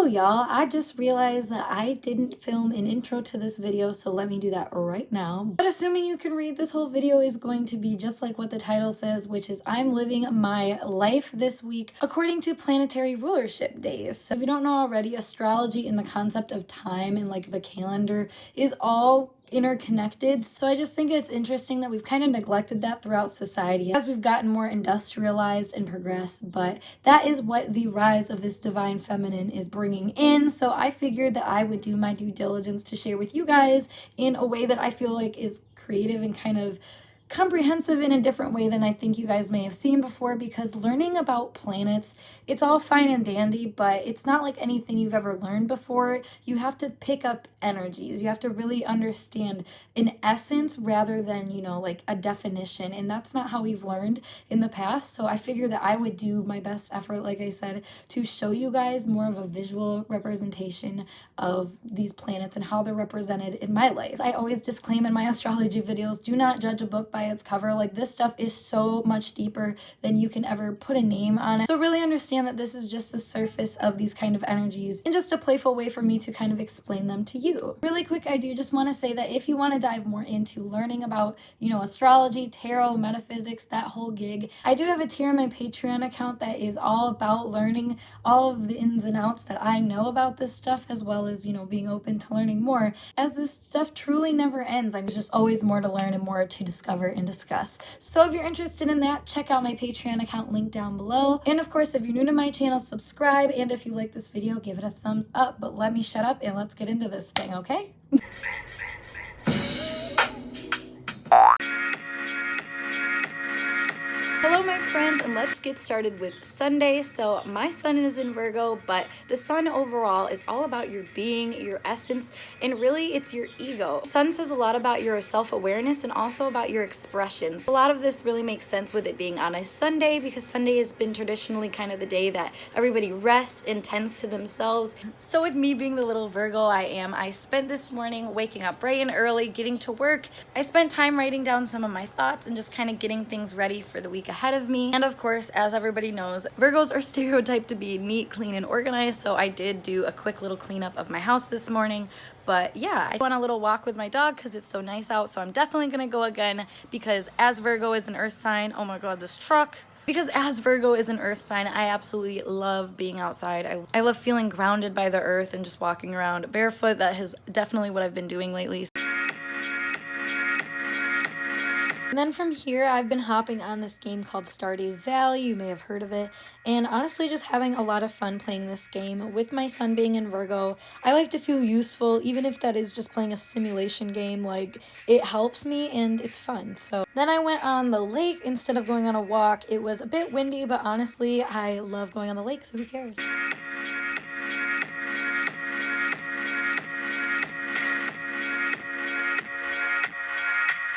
So y'all, I just realized that I didn't film an intro to this video, so let me do that right now. But assuming you can read, this whole video is going to be just like what the title says, which is I'm living my life this week according to Planetary Rulership Days. So if you don't know already, astrology and the concept of time and like the calendar is all interconnected. So I just think it's interesting that we've kind of neglected that throughout society as we've gotten more industrialized and progressed, but that is what the rise of this divine feminine is bringing in. So I figured that I would do my due diligence to share with you guys in a way that I feel like is creative and kind of comprehensive in a different way than I think you guys may have seen before, because learning about planets, it's all fine and dandy, but it's not like anything you've ever learned before. You have to pick up energies. You have to really understand an essence rather than, like a definition, and that's not how we've learned in the past. So I figured that I would do my best effort, like I said, to show you guys more of a visual representation of these planets and how they're represented in my life. I always disclaim in my astrology videos, do not judge a book by its cover. Like, this stuff is so much deeper than you can ever put a name on it. So really understand that this is just the surface of these kind of energies and just a playful way for me to kind of explain them to you. Really quick, I do just want to say that if you want to dive more into learning about, astrology, tarot, metaphysics, that whole gig, I do have a tier on my Patreon account that is all about learning all of the ins and outs that I know about this stuff, as well as, being open to learning more, as this stuff truly never ends. There's just always more to learn and more to discover and discuss. So if you're interested in that, check out my Patreon account link down below. And of course, if you're new to my channel, subscribe. And if you like this video, give it a thumbs up. But let me shut up and let's get into this thing, okay? Hello my friends, and let's get started with Sunday. So my sun is in Virgo, but the sun overall is all about your being, your essence, and really it's your ego. Sun says a lot about your self-awareness and also about your expressions. A lot of this really makes sense with it being on a Sunday, because Sunday has been traditionally kind of the day that everybody rests and tends to themselves. So with me being the little Virgo I spent this morning waking up bright and early, getting to work. I spent time writing down some of my thoughts and just kind of getting things ready for the week ahead of me. And of course, as everybody knows, Virgos are stereotyped to be neat, clean, and organized, so I did do a quick little cleanup of my house this morning. But yeah, I went on a little walk with my dog because it's so nice out, so I'm definitely gonna go again, because as Virgo is an earth sign, oh my god, this truck. Because as Virgo is an earth sign, I absolutely love being outside. I love feeling grounded by the earth and just walking around barefoot. That is definitely what I've been doing lately. And then from here, I've been hopping on this game called Stardew Valley. You may have heard of it. And honestly, just having a lot of fun playing this game. With my sun being in Virgo, I like to feel useful, even if that is just playing a simulation game. Like, it helps me and it's fun. So then I went on the lake instead of going on a walk. It was a bit windy, but honestly, I love going on the lake, so who cares?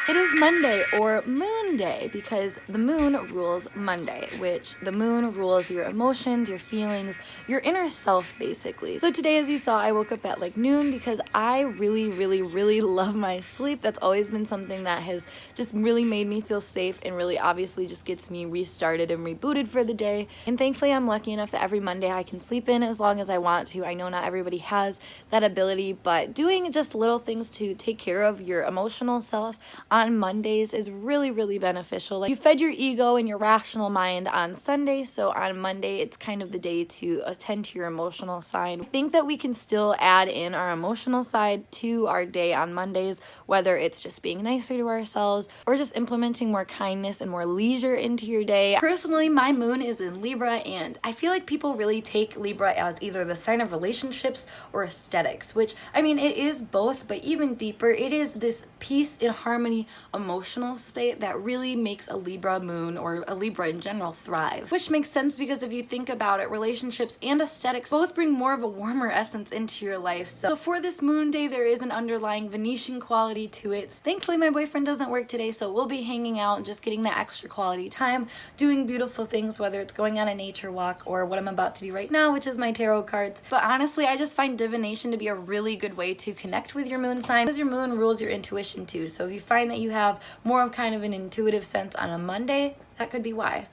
It is Monday, or Moon Day, because the moon rules Monday, which the moon rules your emotions, your feelings, your inner self, basically. So today, as you saw, I woke up at like noon because I really love my sleep. That's always been something that has just really made me feel safe and really obviously just gets me restarted and rebooted for the day. And thankfully, I'm lucky enough that every Monday I can sleep in as long as I want to. I know not everybody has that ability, but doing just little things to take care of your emotional self on Mondays is really beneficial. Like, you fed your ego and your rational mind on Sunday, so on Monday it's kind of the day to attend to your emotional side. I think that we can still add in our emotional side to our day on Mondays, whether it's just being nicer to ourselves or just implementing more kindness and more leisure into your day. Personally, my moon is in Libra, and I feel like people really take Libra as either the sign of relationships or aesthetics, which, I mean, it is both, but even deeper, it is this peace and harmony emotional state that really makes a Libra moon, or a Libra in general, thrive. Which makes sense, because if you think about it, relationships and aesthetics both bring more of a warmer essence into your life. So for this moon day, there is an underlying Venetian quality to it. Thankfully, my boyfriend doesn't work today, so we'll be hanging out and just getting that extra quality time, doing beautiful things, whether it's going on a nature walk or what I'm about to do right now, which is my tarot cards. But honestly, I just find divination to be a really good way to connect with your moon sign, because your moon rules your intuition too. So if you find that you have more of kind of an intuitive sense on a Monday, that could be why.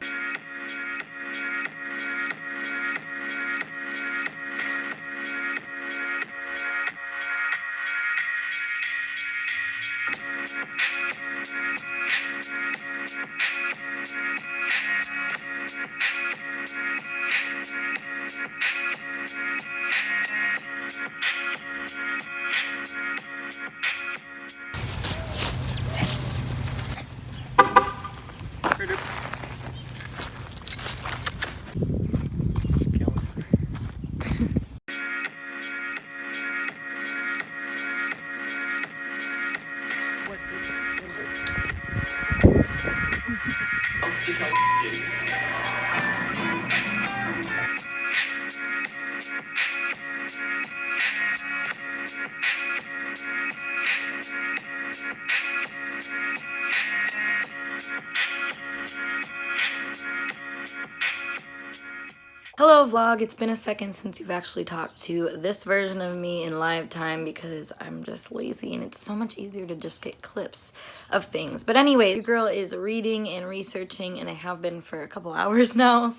Hello vlog, it's been a second since you've actually talked to this version of me in live time because I'm just lazy and it's so much easier to just get clips of things. But anyway, your girl is reading and researching and I have been for a couple hours now.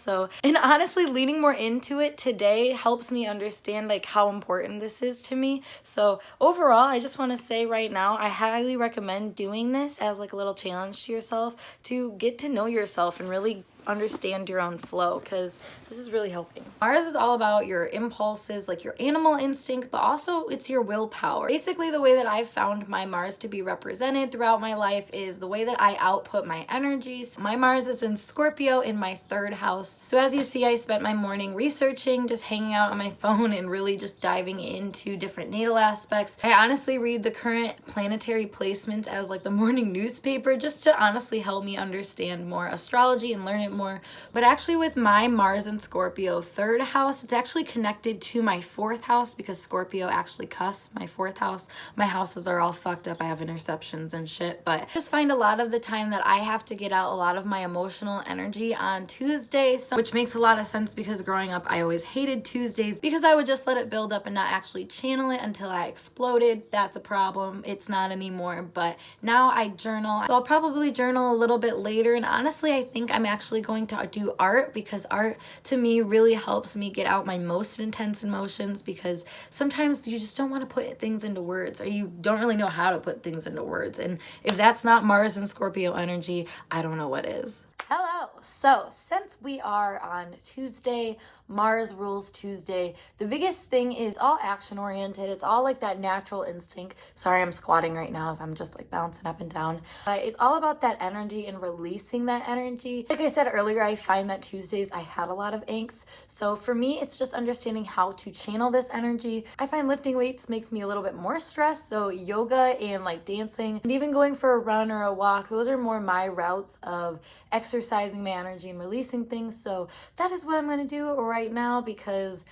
And honestly, leading more into it today helps me understand like how important this is to me. So overall, I just want to say right now, I highly recommend doing this as like a little challenge to yourself to get to know yourself and really understand your own flow, because this is really helping. Mars is all about your impulses, like your animal instinct, but also it's your willpower. Basically, the way that I've found my Mars to be represented throughout my life is the way that I output my energies. My Mars is in Scorpio in my 3rd house. So as you see, I spent my morning researching, just hanging out on my phone and really just diving into different natal aspects. I honestly read the current planetary placements as like the morning newspaper just to honestly help me understand more astrology and learn it more. But actually with my Mars in Scorpio 3rd house, it's actually connected to my 4th house because Scorpio actually cusps my 4th house. My houses are all fucked up. I have interceptions and shit, but I just find a lot of the time that I have to get out a lot of my emotional energy on Tuesdays, which makes a lot of sense because growing up I always hated Tuesdays because I would just let it build up and not actually channel it until I exploded. That's a problem. It's not anymore, but now I journal. So I'll probably journal a little bit later, and honestly I think I'm actually going to do art because art to me really helps me get out my most intense emotions, because sometimes you just don't want to put things into words, or you don't really know how to put things into words, and if that's not Mars and Scorpio energy, I don't know what is. Hello. So since we are on Tuesday, Mars rules Tuesday, the biggest thing is all action oriented. It's all like that natural instinct. Sorry, I'm squatting right now if I'm just like bouncing up and down. It's all about that energy and releasing that energy. Like I said earlier, I find that Tuesdays I had a lot of angst. So for me, it's just understanding how to channel this energy. I find lifting weights makes me a little bit more stressed. So yoga and like dancing and even going for a run or a walk, those are more my routes of exercising my energy and releasing things. So that is what I'm going to do right now, because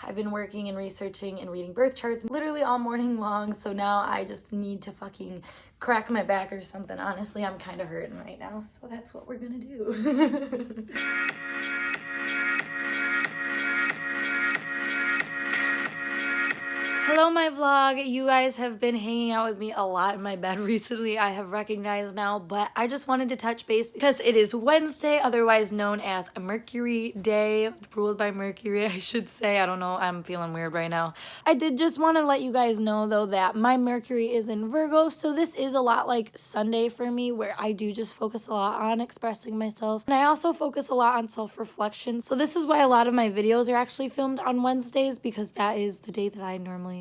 I've been working and researching and reading birth charts literally all morning long. So now I just need to fucking crack my back or something. Honestly, I'm kind of hurting right now. So that's what we're going to do. Hello my vlog. You guys have been hanging out with me a lot in my bed recently, I have recognized now, but I just wanted to touch base because it is Wednesday, otherwise known as a Mercury day, ruled by Mercury I should say. I don't know, I'm feeling weird right now. I did just want to let you guys know though that my Mercury is in Virgo, so this is a lot like Sunday for me, where I do just focus a lot on expressing myself, and I also focus a lot on self-reflection. So this is why a lot of my videos are actually filmed on Wednesdays, because that is the day that I normally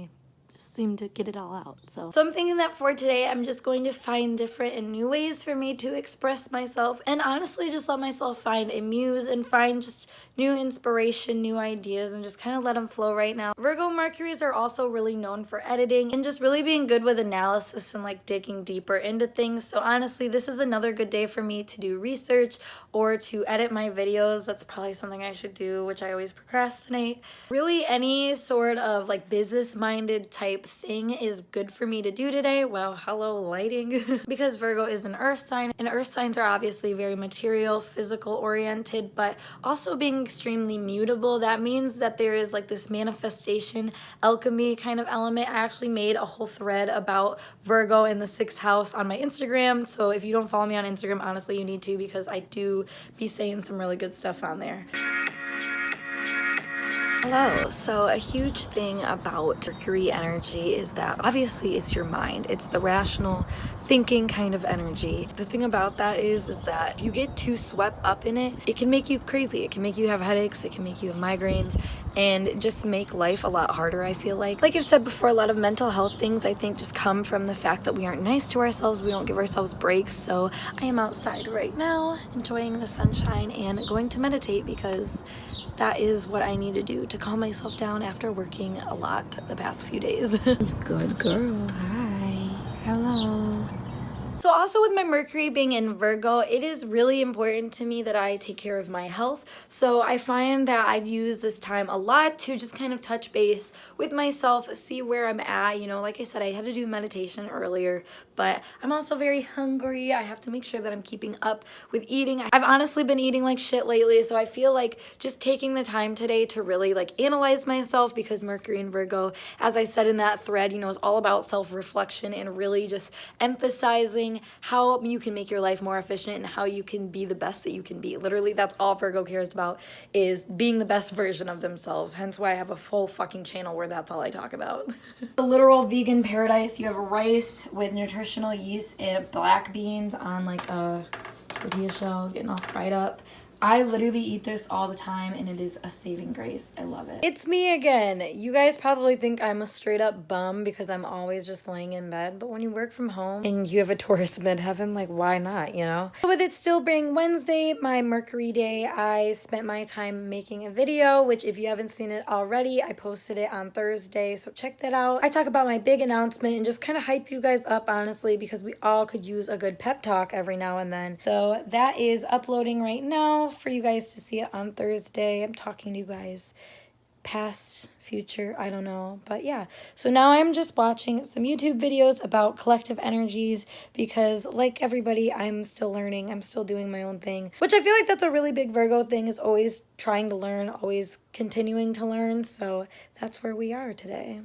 seem to get it all out. So I'm thinking that for today, I'm just going to find different and new ways for me to express myself, and honestly just let myself find a muse and find just new inspiration, new ideas, and just kind of let them flow right now. Virgo Mercuries are also really known for editing and just really being good with analysis and like digging deeper into things. So honestly, this is another good day for me to do research or to edit my videos. That's probably something I should do, which I always procrastinate. Really any sort of like business-minded type thing is good for me to do today. Well, hello lighting. Because Virgo is an earth sign, and earth signs are obviously very material, physical oriented, but also being extremely mutable. That means that there is like this manifestation alchemy kind of element. I actually made a whole thread about Virgo in the 6th house on my Instagram, so if you don't follow me on Instagram, honestly you need to, because I do be saying some really good stuff on there. Hello. So a huge thing about Mercury energy is that obviously it's your mind. It's the rational thinking kind of energy. The thing about that is that if you get too swept up in it, it can make you crazy. It can make you have headaches. It can make you have migraines, and just make life a lot harder, I feel like. Like I've said before, a lot of mental health things I think just come from the fact that we aren't nice to ourselves. We don't give ourselves breaks. So I am outside right now enjoying the sunshine and going to meditate, because that is what I need to do to calm myself down after working a lot the past few days. Good girl. Hi. Hello. So also with my Mercury being in Virgo, it is really important to me that I take care of my health. So I find that I use this time a lot to just kind of touch base with myself, see where I'm at. You know, like I said, I had to do meditation earlier, but I'm also very hungry. I have to make sure that I'm keeping up with eating. I've honestly been eating like shit lately, so I feel like just taking the time today to really like analyze myself, because Mercury in Virgo, as I said in that thread, you know, is all about self-reflection and really just emphasizing how you can make your life more efficient and how you can be the best that you can be. Literally, that's all Virgo cares about, is being the best version of themselves. Hence why I have a full fucking channel where that's all I talk about. The literal vegan paradise. You have rice with nutritional yeast and black beans on like a tortilla shell, getting all fried up. I literally eat this all the time, and it is a saving grace. I love it. It's me again. You guys probably think I'm a straight up bum because I'm always just laying in bed, but when you work from home and you have a Taurus midheaven, like why not, you know? With it still being Wednesday, my Mercury day, I spent my time making a video, which if you haven't seen it already, I posted it on Thursday, so check that out. I talk about my big announcement and just kind of hype you guys up, honestly, because we all could use a good pep talk every now and then. So that is uploading right now for you guys to see it on Thursday. I'm talking to you guys past, future, I don't know, but yeah. So now I'm just watching some YouTube videos about collective energies because like everybody, I'm still learning. I'm still doing my own thing, which I feel like that's a really big Virgo thing, is always trying to learn, always continuing to learn. So that's where we are today.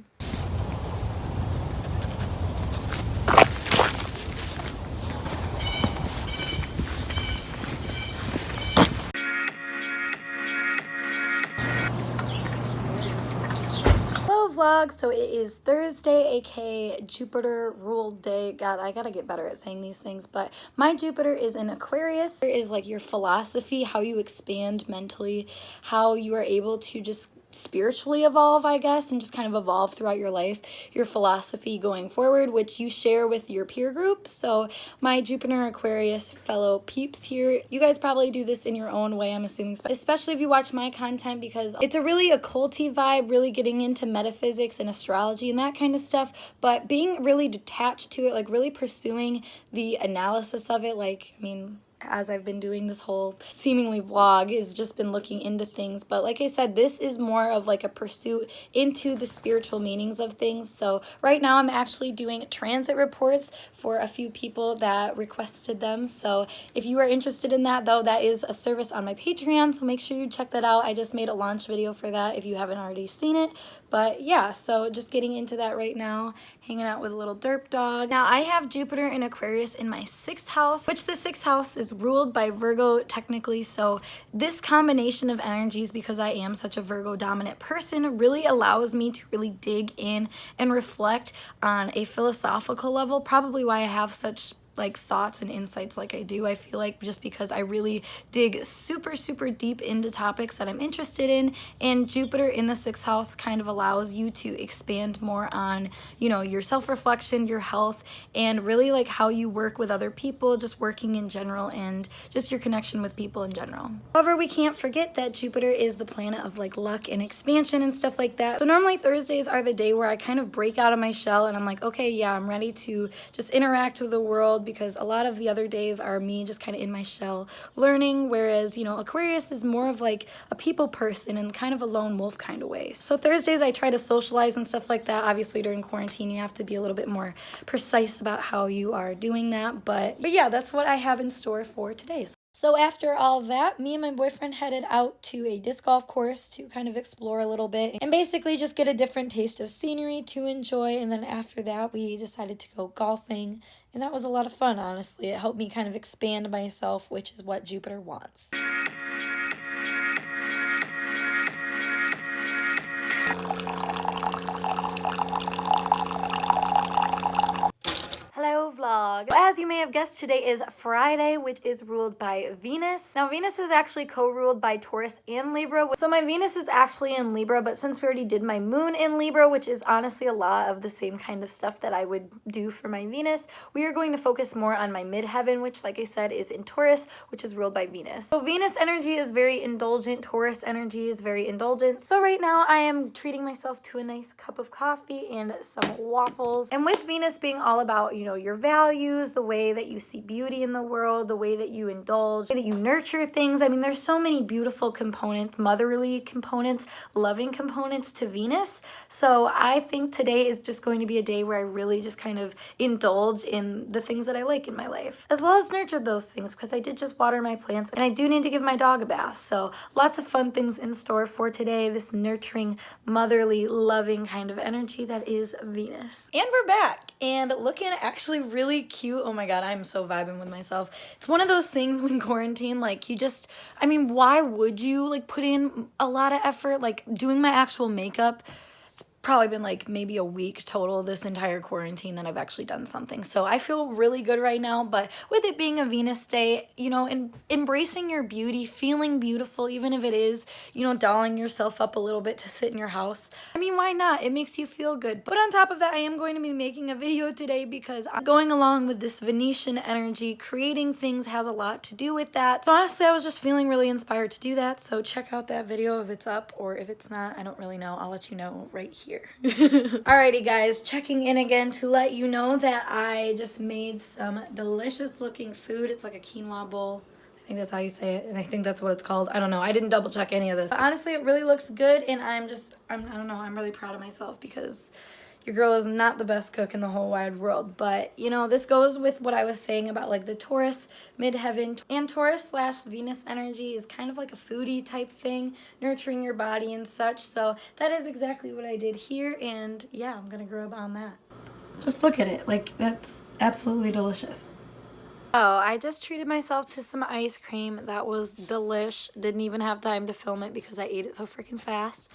Vlog. So it is Thursday, aka Jupiter ruled day. God, I gotta get better at saying these things, but my Jupiter is in Aquarius. It is like your philosophy, how you expand mentally, how you are able to just spiritually evolve, I guess, and just kind of evolve throughout your life, your philosophy going forward, which you share with your peer group. So my Jupiter Aquarius fellow peeps here, you guys probably do this in your own way, I'm assuming, especially if you watch my content, because it's a really occulty vibe, really getting into metaphysics and astrology and that kind of stuff, but being really detached to it, like really pursuing the analysis of it. Like, I mean, as I've been doing this whole seemingly vlog, is just been looking into things. But like I said, this is more of like a pursuit into the spiritual meanings of things. So right now I'm actually doing transit reports for a few people that requested them. So if you are interested in that, though, that is a service on my Patreon, so make sure you check that out. I just made a launch video for that if you haven't already seen it. But yeah, so just getting into that right now, hanging out with a little derp dog. Now I have Jupiter in Aquarius in my 6th house, which the 6th house is ruled by Virgo technically. So this combination of energies, because I am such a Virgo dominant person, really allows me to really dig in and reflect on a philosophical level. Probably why I have such like thoughts and insights like I do. I feel like just because I really dig super deep into topics that I'm interested in, and Jupiter in the 6th house kind of allows you to expand more on, you know, your self-reflection, your health, and really like how you work with other people, just working in general, and just your connection with people in general. However, we can't forget that Jupiter is the planet of like luck and expansion and stuff like that. So normally Thursdays are the day where I kind of break out of my shell and I'm like, okay, yeah, I'm ready to just interact with the world, because a lot of the other days are me just kind of in my shell learning, whereas, you know, Aquarius is more of like a people person and kind of a lone wolf kind of way. So Thursdays I try to socialize and stuff like that. Obviously during quarantine you have to be a little bit more precise about how you are doing that, but yeah, that's what I have in store for today. So after all that, me and my boyfriend headed out to a disc golf course to kind of explore a little bit and basically just get a different taste of scenery to enjoy. And then after that, we decided to go golfing. And that was a lot of fun, honestly. It helped me kind of expand myself, which is what Jupiter wants. Hello vlog. As you may have guessed, today is Friday, which is ruled by Venus. Now Venus is actually co-ruled by Taurus and Libra. So my Venus is actually in Libra, but since we already did my moon in Libra, which is honestly a lot of the same kind of stuff that I would do for my Venus, we are going to focus more on my midheaven, which like I said is in Taurus, which is ruled by Venus. So Venus energy is very indulgent, Taurus energy is very indulgent. So right now I am treating myself to a nice cup of coffee and some waffles. And with Venus being all about, you know, your values, the way way that you see beauty in the world, the way that you indulge, the way that you nurture things. I mean, there's so many beautiful components, motherly components, loving components to Venus. So I think today is just going to be a day where I really just kind of indulge in the things that I like in my life, as well as nurture those things, because I did just water my plants and I do need to give my dog a bath. So lots of fun things in store for today, this nurturing, motherly, loving kind of energy that is Venus. And we're back and looking actually really cute. Oh my god, I'm so vibing with myself. It's one of those things when quarantine, like you just, I mean, why would you like put in a lot of effort? Like doing my actual makeup, probably been like maybe a week total this entire quarantine that I've actually done something. So I feel really good right now, but with it being a Venus day, you know, and embracing your beauty, feeling beautiful, even if it is, you know, dolling yourself up a little bit to sit in your house. I mean, why not? It makes you feel good. But on top of that, I am going to be making a video today because I'm going along with this Venetian energy. Creating things has a lot to do with that. So honestly, I was just feeling really inspired to do that. So check out that video if it's up, or if it's not, I don't really know. I'll let you know right here. Alrighty guys, checking in again to let you know that I just made some delicious looking food. It's like a quinoa bowl. I think that's how you say it, and I think that's what it's called. I don't know. I didn't double check any of this. But honestly, it really looks good, and I don't know, I'm really proud of myself because your girl is not the best cook in the whole wide world. But, you know, this goes with what I was saying about, like, the Taurus midheaven. And Taurus/Venus energy is kind of like a foodie type thing, nurturing your body and such. So that is exactly what I did here. And, yeah, I'm going to grow up on that. Just look at it. Like, that's absolutely delicious. Oh, I just treated myself to some ice cream. That was delish. Didn't even have time to film it because I ate it so freaking fast.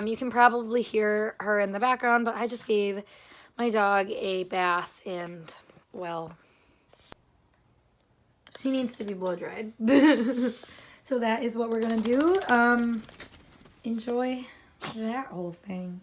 You can probably hear her in the background, but I just gave my dog a bath and, well, she needs to be blow dried. So that is what we're gonna do. Enjoy that whole thing.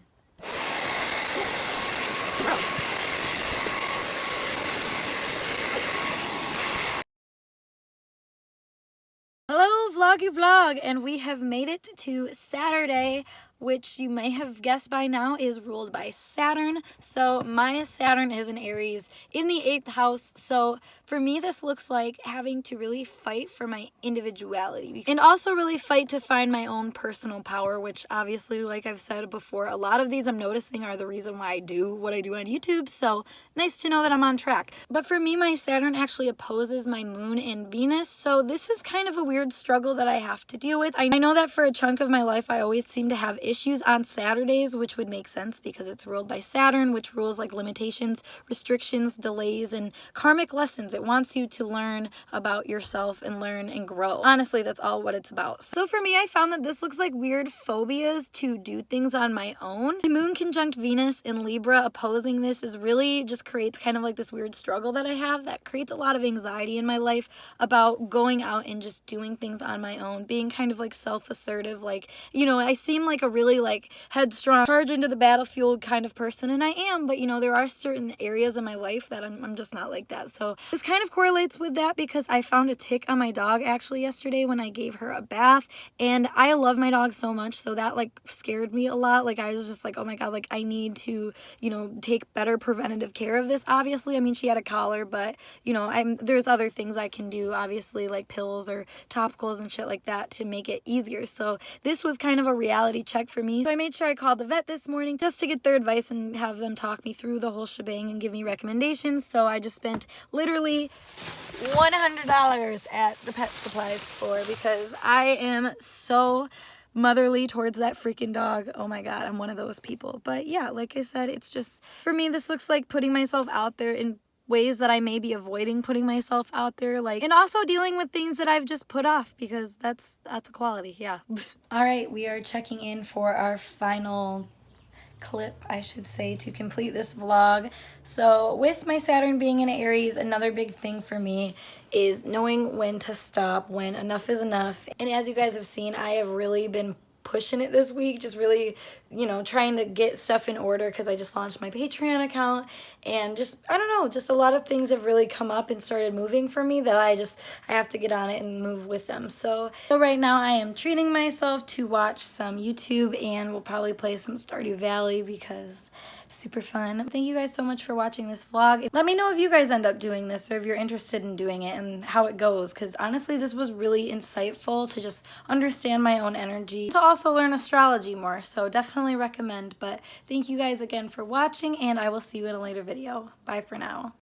Hello vloggy vlog, and we have made it to Saturday, which you may have guessed by now is ruled by Saturn. So my Saturn is in Aries in the 8th house. So for me, this looks like having to really fight for my individuality and also really fight to find my own personal power, which obviously, like I've said before, a lot of these I'm noticing are the reason why I do what I do on YouTube. So nice to know that I'm on track. But for me, my Saturn actually opposes my moon and Venus. So this is kind of a weird struggle that I have to deal with. I know that for a chunk of my life, I always seem to have issues on Saturdays, which would make sense because it's ruled by Saturn, which rules like limitations, restrictions, delays, and karmic lessons. It wants you to learn about yourself and learn and grow. Honestly, that's all what it's about. So for me, I found that this looks like weird phobias to do things on my own. My moon conjunct Venus in Libra opposing this is really just creates kind of like this weird struggle that I have that creates a lot of anxiety in my life about going out and just doing things on my own, being kind of like self-assertive. Like, you know, I seem like a really like headstrong, charge into the battlefield kind of person, and I am, but you know, there are certain areas in my life that I'm just not like that. So this kind of correlates with that because I found a tick on my dog actually yesterday when I gave her a bath, and I love my dog so much, so that like scared me a lot. Like I was just like, oh my god, like I need to, you know, take better preventative care of this. Obviously, I mean, she had a collar, but you know, there's other things I can do, obviously, like pills or topicals and shit like that to make it easier. So this was kind of a reality check for me. So I made sure I called the vet this morning just to get their advice and have them talk me through the whole shebang and give me recommendations. So I just spent literally $100 at the pet supplies store because I am so motherly towards that freaking dog. Oh my god, I'm one of those people. But yeah, like I said, it's just, for me, this looks like putting myself out there in ways that I may be avoiding putting myself out there, like, and also dealing with things that I've just put off because that's a quality. Yeah. All right, we are checking in for our final clip, I should say, to complete this vlog. So with my Saturn being in Aries, another big thing for me is knowing when to stop, when enough is enough. And as you guys have seen, I have really been pushing it this week, just really, you know, trying to get stuff in order because I just launched my Patreon account, and just, I don't know, just a lot of things have really come up and started moving for me that I have to get on it and move with them. So right now I am treating myself to watch some YouTube, and we'll probably play some Stardew Valley because super fun. Thank you guys so much for watching this vlog. Let me know if you guys end up doing this or if you're interested in doing it and how it goes, because honestly this was really insightful to just understand my own energy, to also learn astrology more, so definitely recommend. But thank you guys again for watching, and I will see you in a later video. Bye for now.